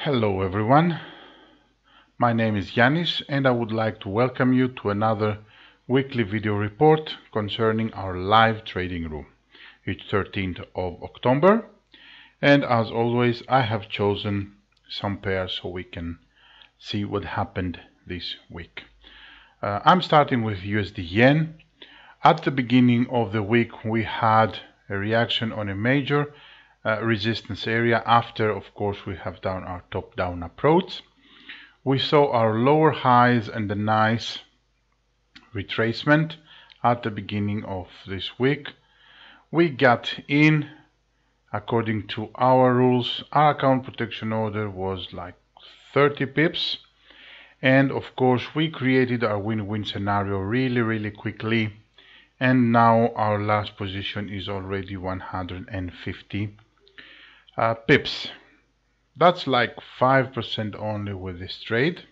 Hello everyone, my name is Yanis and I would like to welcome you to another weekly video report concerning our live trading room. It's 13th of October and as always I have chosen some pairs so we can see what happened this week. I'm starting with USD Yen. At the beginning of the week we had a reaction on a major resistance area after, of course, we have done our top-down approach. We saw our lower highs and a nice retracement at the beginning of this week. We got in according to our rules. Our account protection order was like 30 pips, and of course we created our win-win scenario really quickly, and now our last position is already 150 pips. That's like 5% only with this trade.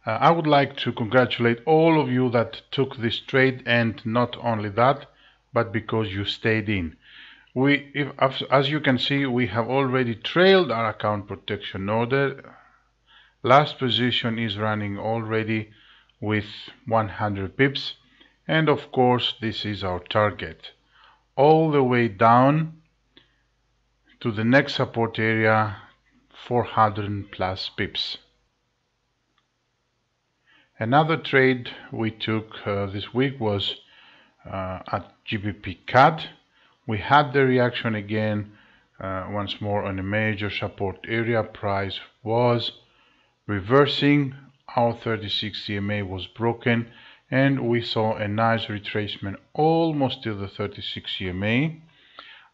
I would like to congratulate all of you that took this trade, and not only that, but because you stayed in. As you can see, we have already trailed our account protection order. Last position is running already with 100 pips, and of course this is our target all the way down to the next support area, 400 plus pips. Another trade we took this week was at GBPCAD. We had the reaction again once more on a major support area. Price was reversing, our 36 EMA was broken, and we saw a nice retracement almost to the 36 EMA.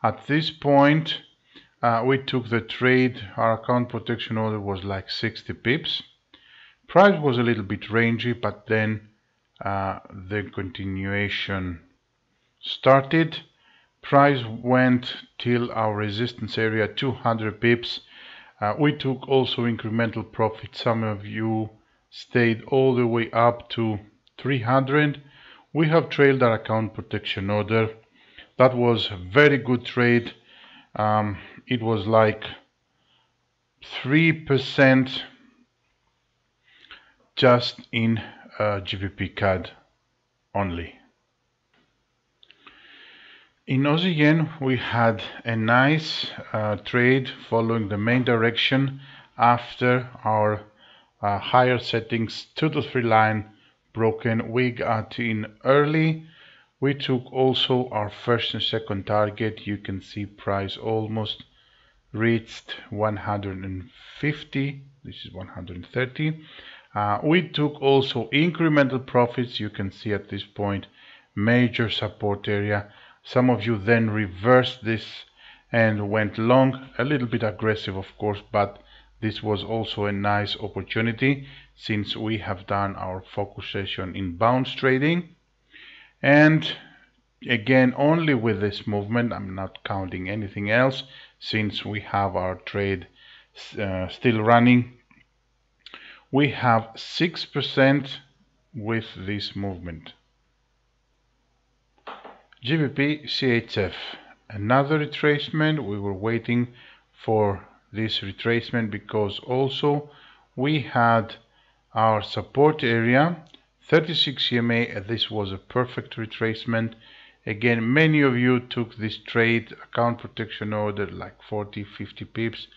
At this point we took the trade. Our account protection order was like 60 pips. Price was a little bit rangy, but then the continuation started. Price went till our resistance area 200 pips. We took also incremental profit. Some of you stayed all the way up to 300. We have trailed our account protection order. That was a very good trade. It was like 3% just in GBPCAD only. In Aussie Yen we had a nice trade following the main direction after our higher settings 2 to 3 line broken. We got in early. We took also our first and second target. You can see price almost reached 150. This is 130. We took also incremental profits. You can see at this point major support area. Some of you then reversed this and went long, a little bit aggressive of course, but this was also a nice opportunity since we have done our focus session in bounce trading. And again, only with this movement, I'm not counting anything else since we have our trade still running. We have 6% with this movement. GBPCHF, another retracement. We were waiting for this retracement because also we had our support area 36 EMA. This was a perfect retracement. Again, many of you took this trade, account protection order like 40-50 pips,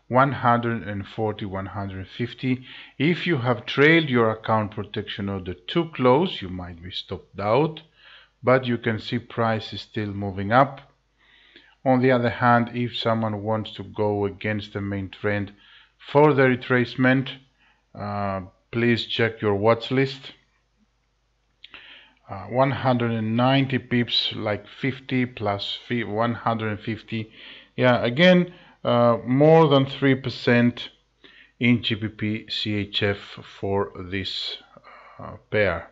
140, 150. If you have trailed your account protection order too close, you might be stopped out, but you can see price is still moving up. On the other hand, if someone wants to go against the main trend for the retracement, please check your watch list. 190 pips, like 50 plus 150. Yeah, again, more than 3% in GBPCHF for this pair.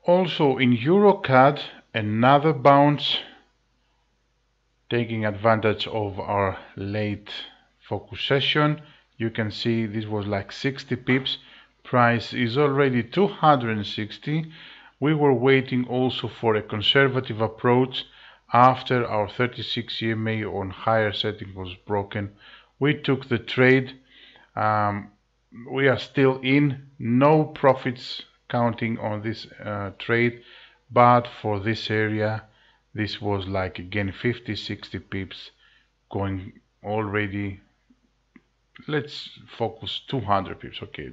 Also in EURGBP, another bounce, taking advantage of our late focus session. You can see this was like 60 pips. Price is already 260. We were waiting also for a conservative approach After our 36 EMA on higher setting was broken, we took the trade. We are still in, no profits counting on this trade, but for this area this was like again 50-60 pips going already. Let's focus 200 pips. Okay,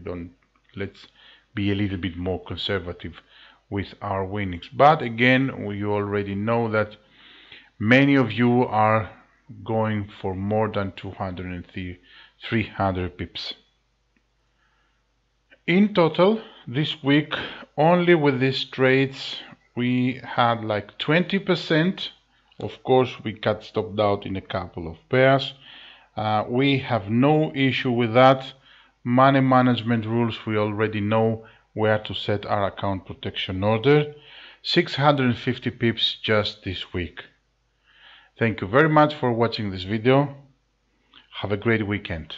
let's be a little bit more conservative with our winnings. But again, we already know that many of you are going for more than 200 and 300 pips. In total, this week, only with these trades, we had like 20%. Of course, we got stopped out in a couple of pairs. We have no issue with that. Money management rules, we already know where to set our account protection order. 650 pips just this week. Thank you very much for watching this video. Have a great weekend.